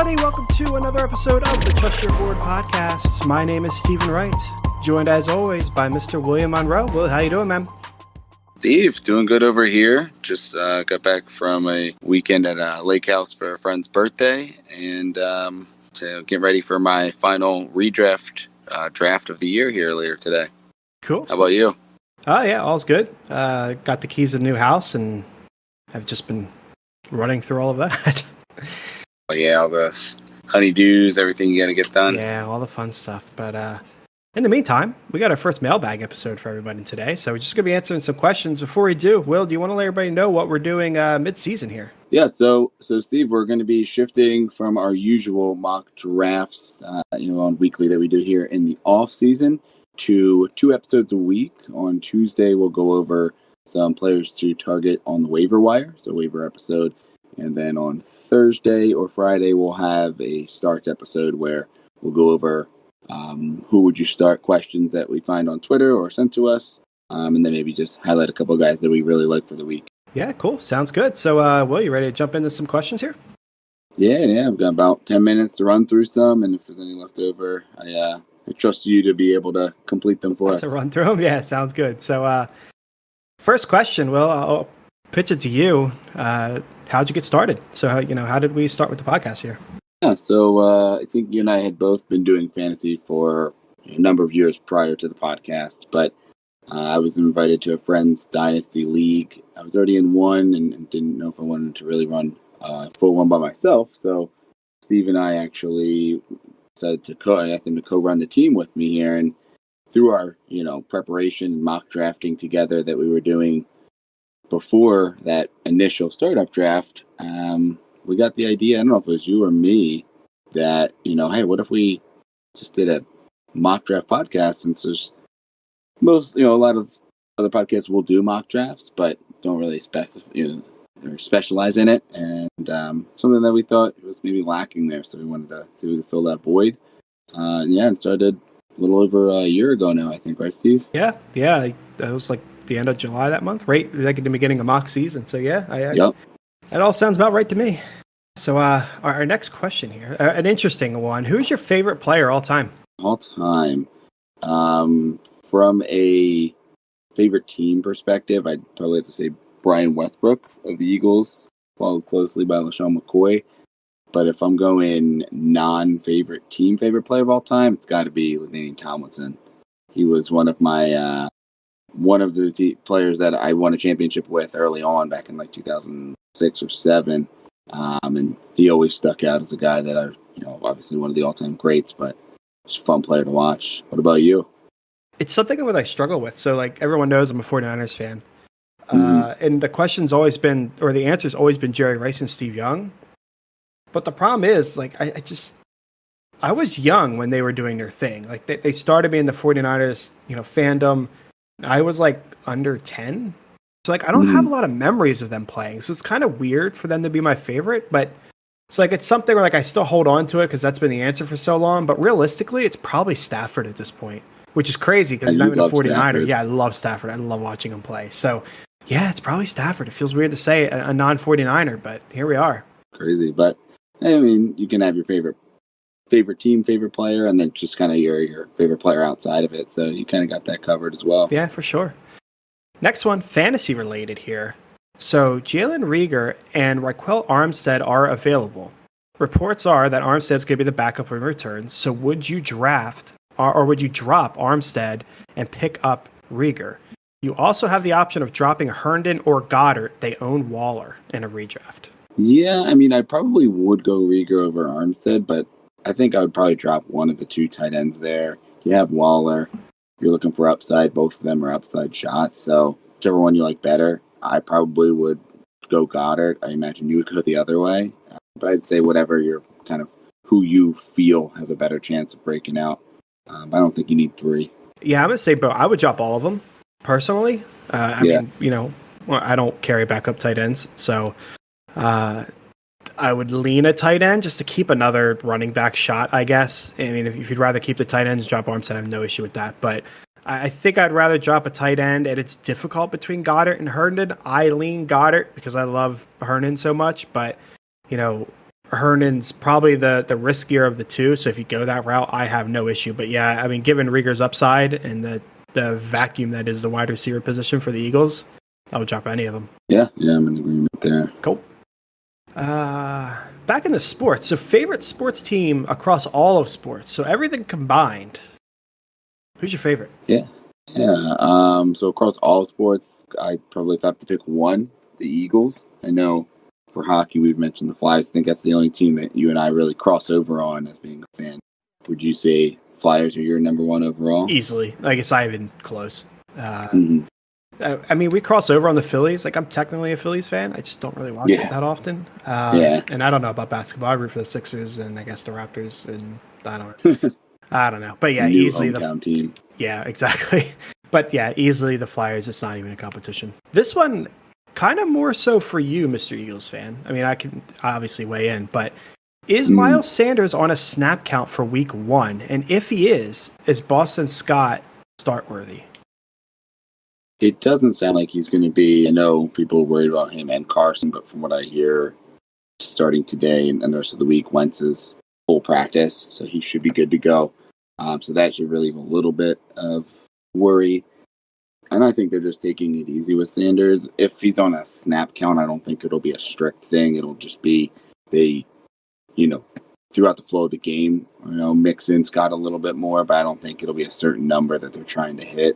everybody. Welcome to another episode of the Trust Your Board podcast. My name is Stephen Wright, joined as always by Mr. William Monroe. Will, how you doing, man? Steve, doing good over here. Just got back from a weekend at a lake house for a friend's birthday, and to get ready for my final redraft draft of the year here later today. Cool. How about you? Oh, yeah, all's good. Got the keys to the new house, and I've just been running through all of that. Oh, yeah, all the honeydews, everything you got to get done. Yeah, all the fun stuff. But in the meantime, we got our first mailbag episode for everybody today. So we're just going to be answering some questions. Before we do, Will, do you want to let everybody know what we're doing mid-season here? Yeah, so Steve, we're going to be shifting from our usual mock drafts, on weekly that we do here in the off season to 2 episodes a week. On Tuesday, we'll go over some players to target on the waiver wire, so waiver episode. And then on Thursday or Friday, we'll have a starts episode where we'll go over who would you start questions that we find on Twitter or sent to us, and then maybe just highlight a couple of guys that we really like for the week. Yeah, cool. Sounds good. So, Will, you ready to jump into some questions here? Yeah. I've got about 10 minutes to run through some, and if there's any left over, I trust you to be able to complete them for us. To run through them? Yeah, sounds good. So, first question, Will, I'll pitch it to you. How'd you get started? So, how did we start with the podcast here? Yeah, so I think you and I had both been doing fantasy for a number of years prior to the podcast, but I was invited to a friend's Dynasty League. I was already in one and didn't know if I wanted to really run a full one by myself. So Steve and I actually decided I asked him to co-run the team with me here. And through our, preparation and mock drafting together that we were doing before that initial startup draft, we got the idea, I don't know if it was you or me, that, hey, what if we just did a mock draft podcast, since there's a lot of other podcasts will do mock drafts, but don't really or specialize in it. And something that we thought was maybe lacking there. So we wanted to see if we could fill that void. And started a little over a year ago now, I think, right, Steve? Yeah. That was like the end of July that month, right? Like at the beginning of mock season. So yeah, Yep. That all sounds about right to me. So our next question here, an interesting one. Who's your favorite player all time? All time. From a favorite team perspective, I'd probably have to say Brian Westbrook of the Eagles, followed closely by LaShawn McCoy. But if I'm going non-favorite team favorite player of all time, it's got to be LaDainian Tomlinson. He was one of my one of the players that I won a championship with early on back in like 2006 or 7. And he always stuck out as a guy that obviously one of the all-time greats, but just a fun player to watch. What about you? It's something that I struggle with. So like everyone knows I'm a 49ers fan. And the question's always been, or the answer's always been Jerry Rice and Steve Young. But the problem is, like, I was young when they were doing their thing. Like they started me in the 49ers, fandom. I was like under 10. So like I don't have a lot of memories of them playing. So it's kind of weird for them to be my favorite, but it's something where like I still hold on to it because that's been the answer for so long. But realistically, it's probably Stafford at this point, which is crazy because I'm a 49er. Stafford. Yeah, I love Stafford. I love watching him play. So yeah, it's probably Stafford. It feels weird to say a non-49er, but here we are. Crazy, but I mean, you can have your favorite team, favorite player, and then just kind of your favorite player outside of it. So you kind of got that covered as well. Yeah, for sure. Next one, fantasy related here. So Jalen Reagor and Raquel Armstead are available. Reports are that Armstead's going to be the backup in return. So would you draft or would you drop Armstead and pick up Reagor? You also have the option of dropping Herndon or Goddard. They own Waller in a redraft. Yeah, I mean, I probably would go Reagor over Armstead, but I think I would probably drop one of the 2 tight ends there. You have Waller. You're looking for upside. Both of them are upside shots. So whichever one you like better, I probably would go Goddard. I imagine you would go the other way. But I'd say whatever you're kind of who you feel has a better chance of breaking out. I don't think you need 3. Yeah, I'm going to say, bro, I would drop all of them personally. I mean, I don't carry backup tight ends. So I would lean a tight end just to keep another running back shot, I guess. I mean, if you'd rather keep the tight ends, drop Armstead, I have no issue with that. But I think I'd rather drop a tight end, and it's difficult between Goddard and Herndon. I lean Goddard because I love Herndon so much, but, Hernan's probably the riskier of the two. So if you go that route, I have no issue. But yeah, I mean, given Rieger's upside and the vacuum that is the wide receiver position for the Eagles, I would drop any of them. Yeah, I'm in agreement there. Cool. Back into sports. So favorite sports team across all of sports. So everything combined. Who's your favorite? Yeah. So across all sports, I probably have to pick one, the Eagles. I know for hockey, we've mentioned the Flyers. I think that's the only team that you and I really cross over on as being a fan. Would you say Flyers are your number one overall? Easily. I guess I even close. I mean, we cross over on the Phillies. Like, I'm technically a Phillies fan. I just don't really watch it that often. And I don't know about basketball. I root for the Sixers and I guess the Raptors, and I don't know. But yeah, New easily hometown team. Yeah, exactly. But yeah, easily the Flyers. It's not even a competition. This one, kind of more so for you, Mr. Eagles fan. I mean, I can obviously weigh in, but is Miles Sanders on a snap count for week 1? And if he is Boston Scott start worthy? It doesn't sound like he's going to be. I know people are worried about him and Carson, but from what I hear, starting today and the rest of the week, Wentz is full practice, so he should be good to go. So that should relieve a little bit of worry. And I think they're just taking it easy with Sanders. If he's on a snap count, I don't think it'll be a strict thing. It'll just be throughout the flow of the game, mix in Scott a little bit more, but I don't think it'll be a certain number that they're trying to hit.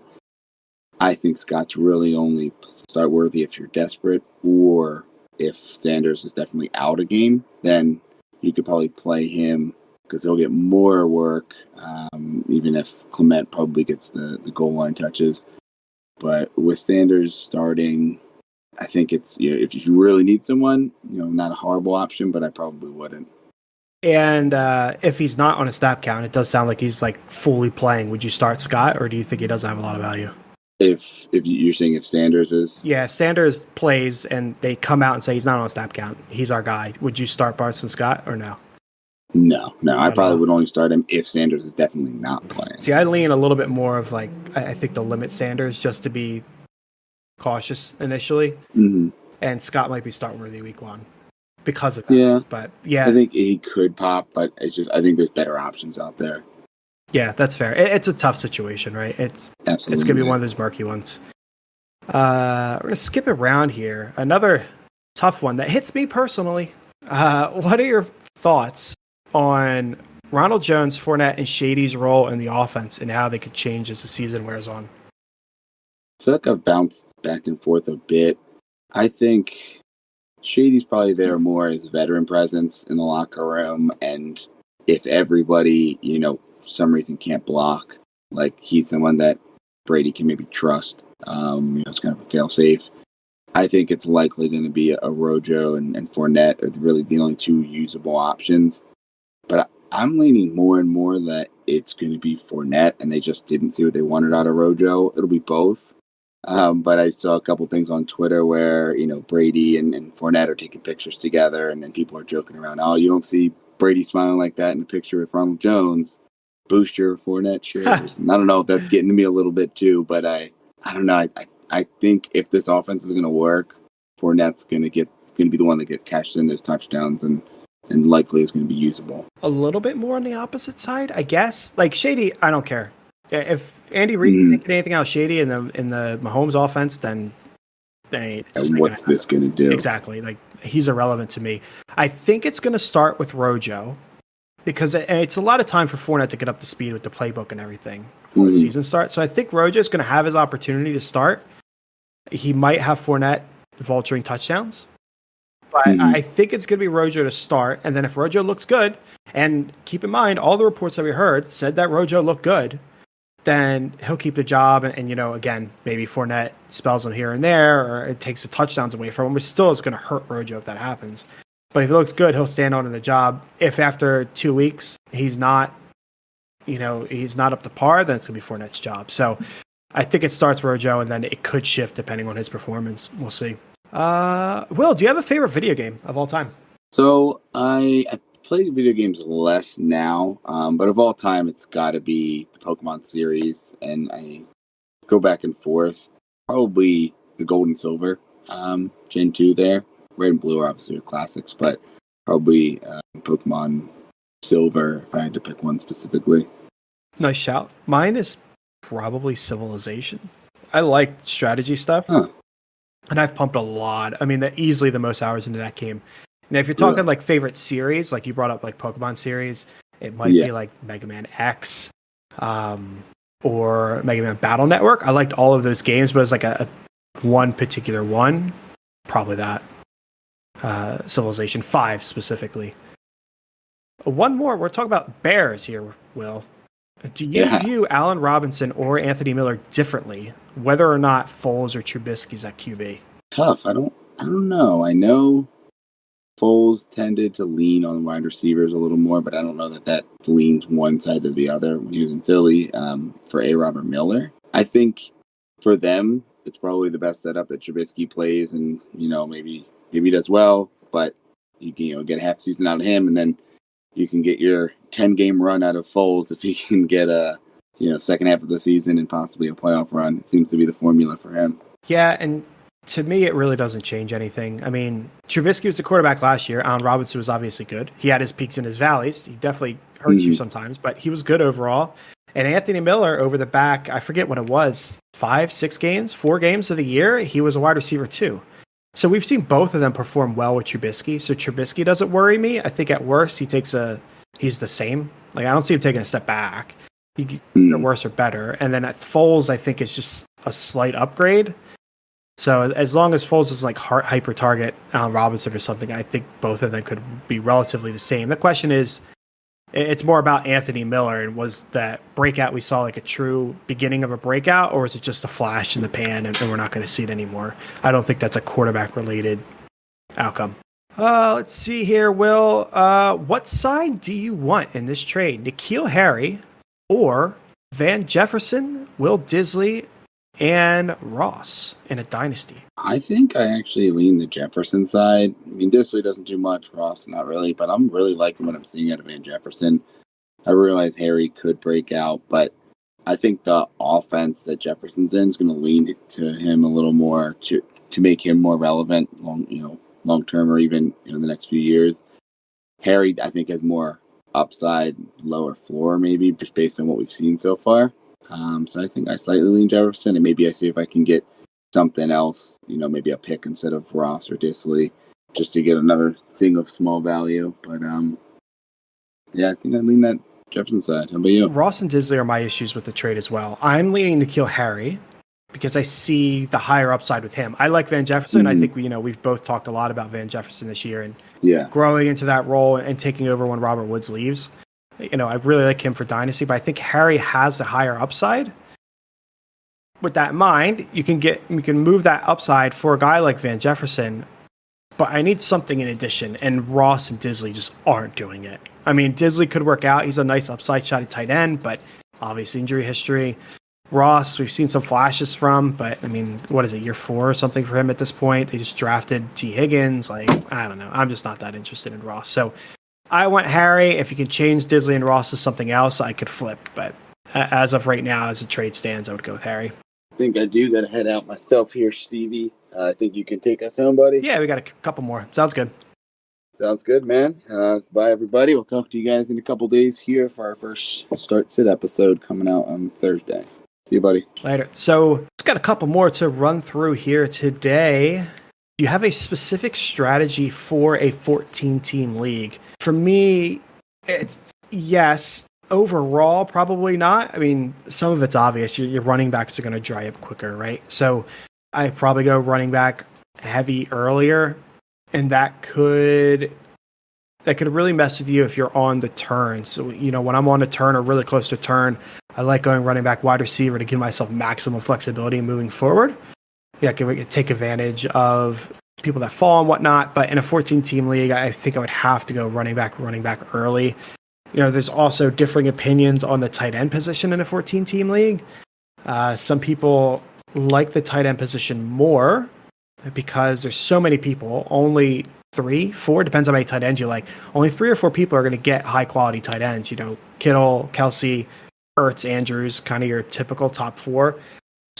I think Scott's really only start worthy if you're desperate, or if Sanders is definitely out a game, then you could probably play him because he'll get more work, even if Clement probably gets the goal line touches. But with Sanders starting, I think it's if you really need someone, not a horrible option, but I probably wouldn't. And if he's not on a snap count, it does sound like he's like fully playing. Would you start Scott, or do you think he doesn't have a lot of value? If you're saying if Sanders is... Yeah, if Sanders plays and they come out and say he's not on a snap count, he's our guy, would you start Boston Scott or no? No. I probably would only start him if Sanders is definitely not playing. See, I lean a little bit more of like, I think they'll limit Sanders just to be cautious initially. Mm-hmm. And Scott might be start worthy week 1 because of that. Yeah. But yeah. I think he could pop, but I think there's better options out there. Yeah, that's fair. It's a tough situation, right? It's going to be one of those murky ones. We're going to skip around here. Another tough one that hits me personally. What are your thoughts on Ronald Jones, Fournette, and Shady's role in the offense and how they could change as the season wears on? I feel like I've bounced back and forth a bit. I think Shady's probably there more as a veteran presence in the locker room, and if everybody, for some reason can't block, like he's someone that Brady can maybe trust. It's kind of a fail-safe. I think it's likely going to be a Rojo and Fournette are really the only two usable options. But I'm leaning more and more that it's going to be Fournette, and they just didn't see what they wanted out of Rojo. It'll be both. But I saw a couple things on Twitter where, Brady and Fournette are taking pictures together, and then people are joking around, oh, you don't see Brady smiling like that in a picture with Ronald Jones. Boost your Fournette shares. And I don't know if that's getting to me a little bit too, but I don't know. I think if this offense is going to work, Fournette's going to be the one that gets cashed in those touchdowns and likely is going to be usable. A little bit more on the opposite side, I guess. Like Shady, I don't care. If Andy Reid can't get anything out of Shady in the Mahomes offense, then what's this going to do? Exactly. Like he's irrelevant to me. I think it's going to start with Rojo because it's a lot of time for Fournette to get up to speed with the playbook and everything before the season starts. So I think Rojo is going to have his opportunity to start. He might have Fournette vulturing touchdowns. But I think it's going to be Rojo to start. And then if Rojo looks good, and keep in mind, all the reports that we heard said that Rojo looked good, then he'll keep the job. And again, maybe Fournette spells him here and there, or it takes the touchdowns away from him, which still is going to hurt Rojo if that happens. But if he looks good, he'll stand on in the job. If after 2 weeks he's not up to par, then it's going to be Fournette's job. So I think it starts Rojo, and then it could shift depending on his performance. We'll see. Will, do you have a favorite video game of all time? So I play video games less now, but of all time, it's got to be the Pokemon series, and I go back and forth. Probably the Gold and Silver, Gen 2 there. Red and Blue are obviously classics, but probably Pokemon Silver, if I had to pick one specifically. Nice shout. Mine is probably Civilization. I like strategy stuff, Huh. and I've pumped a lot. I mean, easily the most hours into that game. Now, if you're talking Really? like favorite series, like you brought up like Pokemon series, it might Yeah. be like Mega Man X, or Mega Man Battle Network. I liked all of those games, but it's like a one particular one, probably that. Civilization 5 specifically. One more. We're talking about Bears here, Will. Do you Yeah. view Allen Robinson or Anthony Miller differently, whether or not Foles or Trubisky's at QB? Tough. I don't know. I know Foles tended to lean on wide receivers a little more, but I don't know that leans one side or the other when he was in Philly. For A-Rob or Miller, I think for them, it's probably the best setup that Trubisky plays, and maybe he does well, but you can get a half season out of him, and then you can get your 10-game run out of Foles if he can get a second half of the season and possibly a playoff run. It seems to be the formula for him. Yeah, and to me, it really doesn't change anything. I mean, Trubisky was the quarterback last year. Allen Robinson was obviously good. He had his peaks and his valleys. He definitely hurts you sometimes, but he was good overall. And Anthony Miller, over the back, I forget what it was, 4 games of the year, he was a wide receiver too. So we've seen both of them perform well with Trubisky. So Trubisky doesn't worry me. I think at worst, he's the same. Like, I don't see him taking a step back. He worse or better. And then at Foles, I think it's just a slight upgrade. So as long as Foles is like hyper target Allen Robinson or something, I think both of them could be relatively the same. The question is, it's more about Anthony Miller, and was that breakout we saw like a true beginning of a breakout, or is it just a flash in the pan and we're not going to see it anymore? I don't think that's a quarterback related outcome. Let's see here, Will. What side do you want in this trade? N'Keal Harry or Van Jefferson, Will Disley, and Ross in a dynasty? I think I actually lean the Jefferson side. I mean, Disley doesn't do much, Ross not really, but I'm really liking what I'm seeing out of Van Jefferson. I realize Harry could break out, but I think the offense that Jefferson's in is going to lean to him a little more to make him more relevant long term, or even the next few years. Harry, I think, has more upside, lower floor, maybe just based on what we've seen so far. So I think I slightly lean Jefferson, and maybe I see if I can get something else, maybe a pick instead of Ross or Disley, just to get another thing of small value. But yeah, I think I lean that Jefferson side. How about you? Ross and Disley are my issues with the trade as well. I'm leaning N'Keal Harry because I see the higher upside with him. I like Van Jefferson. I think we've both talked a lot about Van Jefferson this year and growing into that role and taking over when Robert Woods leaves. I really like him for dynasty, but I think Harry has the higher upside. With that in mind, you can move that upside for a guy like Van Jefferson, but I need something in addition, and Ross and Disley just aren't doing it. I mean, Disley could work out. He's a nice upside shot at tight end, but obviously injury history. Ross, we've seen some flashes from, but I mean, what is it, year 4 or something for him at this point? They just drafted T. Higgins. Like, I don't know. I'm just not that interested in Ross. So I want Harry. If you can change Disley and Ross to something else, I could flip. But as of right now, as the trade stands, I would go with Harry. I think I do got to head out myself here, Stevie. I think you can take us home, buddy. Yeah, we got a couple more. Sounds good. Sounds good, man. Bye, everybody. We'll talk to you guys in a couple days here for our first Start Sit episode coming out on Thursday. See you, buddy. Later. So, just got a couple more to run through here today. Do you have a specific strategy for a 14-team league? For me, it's yes. Overall, probably not. I mean, some of it's obvious. Your running backs are going to dry up quicker, right? So I probably go running back heavy earlier, and that could really mess with you if you're on the turn. So, when I'm on a turn or really close to turn, I like going running back wide receiver to give myself maximum flexibility moving forward. Yeah, I can take advantage of people that fall and whatnot. But in a 14-team league, I think I would have to go running back early. There's also differing opinions on the tight end position in a 14-team league. Some people like the tight end position more because there's so many people, only 3, 4, depends on how many tight ends you like. Only 3 or 4 people are going to get high-quality tight ends. Kittle, Kelsey, Ertz, Andrews, kind of your typical top 4.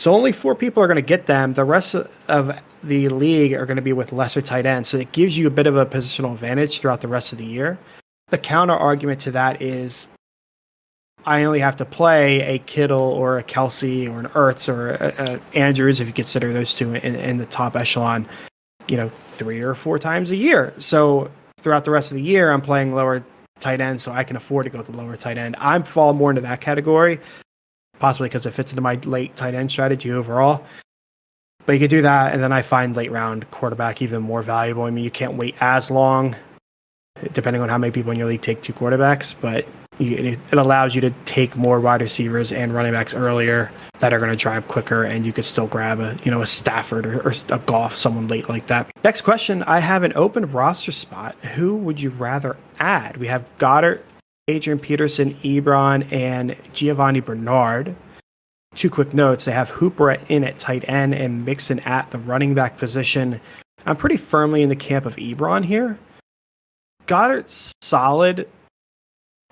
So only 4 people are going to get them. The rest of the league are going to be with lesser tight ends. So it gives you a bit of a positional advantage throughout the rest of the year. The counter argument to that is I only have to play a Kittle or a Kelsey or an Ertz or a Andrews, if you consider those two in the top echelon, 3 or 4 times a year. So throughout the rest of the year, I'm playing lower tight end, so I can afford to go with the lower tight end. I'm falling more into that category, possibly because it fits into my late tight end strategy overall. But you could do that, and then I find late round quarterback even more valuable. I mean, you can't wait as long, depending on how many people in your league take 2 quarterbacks, but it allows you to take more wide receivers and running backs earlier that are going to drive quicker, and you could still grab a Stafford or a Goff, someone late like that. Next question, I have an open roster spot. Who would you rather add? We have Goddard, Adrian Peterson, Ebron, and Giovanni Bernard. 2 quick notes. They have Hooper in at tight end and Mixon at the running back position. I'm pretty firmly in the camp of Ebron here. Goddard's solid,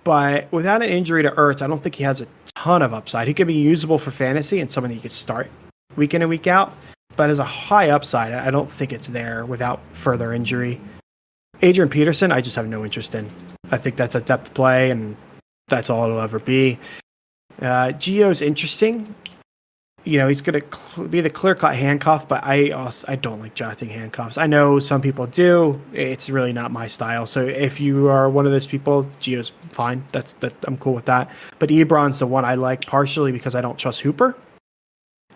but without an injury to Ertz, I don't think he has a ton of upside. He could be usable for fantasy and someone that you could start week in and week out, but as a high upside, I don't think it's there without further injury. Adrian Peterson, I just have no interest in. I think that's a depth play, and that's all it'll ever be. Gio's interesting. He's going to be the clear-cut handcuff, but I don't like drafting handcuffs. I know some people do. It's really not my style. So if you are one of those people, Gio's fine. I'm cool with that. But Ebron's the one I like, partially because I don't trust Hooper.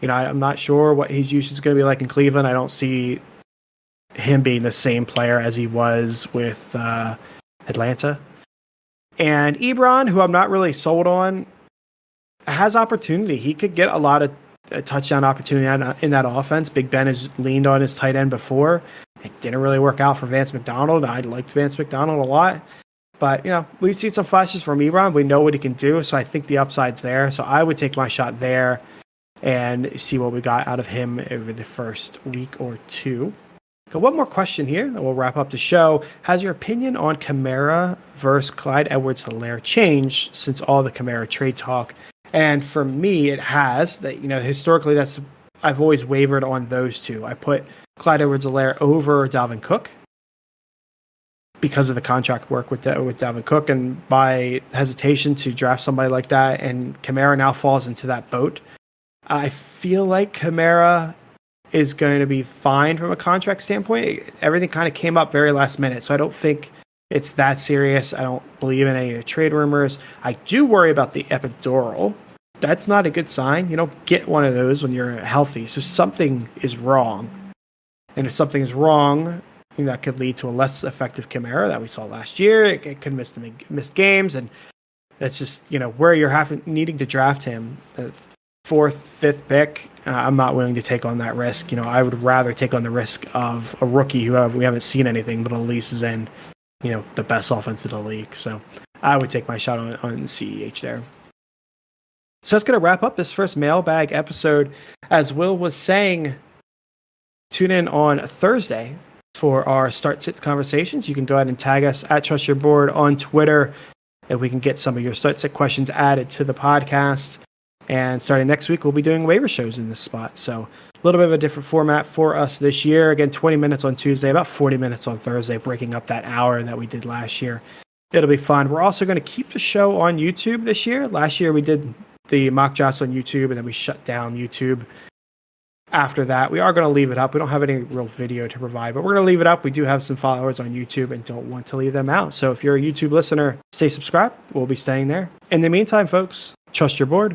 I'm not sure what his usage is going to be like in Cleveland. I don't see him being the same player as he was with Atlanta. And Ebron, who I'm not really sold on, has opportunity. He could get a lot of touchdown opportunity in that offense. Big Ben has leaned on his tight end before. It didn't really work out for Vance McDonald. I liked Vance McDonald a lot. But, we've seen some flashes from Ebron. We know what he can do, so I think the upside's there. So I would take my shot there and see what we got out of him over the first week or 2. So one more question here, and we'll wrap up the show. Has your opinion on Kamara versus Clyde Edwards-Helaire changed since all the Kamara trade talk? And for me, it has. That historically, I've always wavered on those two. I put Clyde Edwards-Helaire over Dalvin Cook because of the contract work with Dalvin Cook, and my hesitation to draft somebody like that. And Kamara now falls into that boat. I feel like Kamara is going to be fine from a contract standpoint. Everything kind of came up very last minute, so I don't think it's that serious. I don't believe in any of the trade rumors. I do worry about the epidural. That's not a good sign. You don't get one of those when you're healthy, so something is wrong. And if something is wrong, that could lead to a less effective Kamara that we saw last year. It could miss games, and that's just where you're needing to draft him. The 4th, 5th pick, I'm not willing to take on that risk. I would rather take on the risk of a rookie who we haven't seen anything, but at least is in the best offense in the league. So I would take my shot on CEH there. So that's going to wrap up this first mailbag episode. As Will was saying, tune in on Thursday for our start sit conversations. You can go ahead and tag us at Trust Your Board on Twitter, and we can get some of your start sit questions added to the podcast. And starting next week, we'll be doing waiver shows in this spot. So a little bit of a different format for us this year. Again, 20 minutes on Tuesday, about 40 minutes on Thursday, breaking up that hour that we did last year. It'll be fun. We're also going to keep the show on YouTube this year. Last year, we did the mock drafts on YouTube, and then we shut down YouTube. After that, we are going to leave it up. We don't have any real video to provide, but we're going to leave it up. We do have some followers on YouTube and don't want to leave them out. So if you're a YouTube listener, stay subscribed. We'll be staying there. In the meantime, folks, trust your board.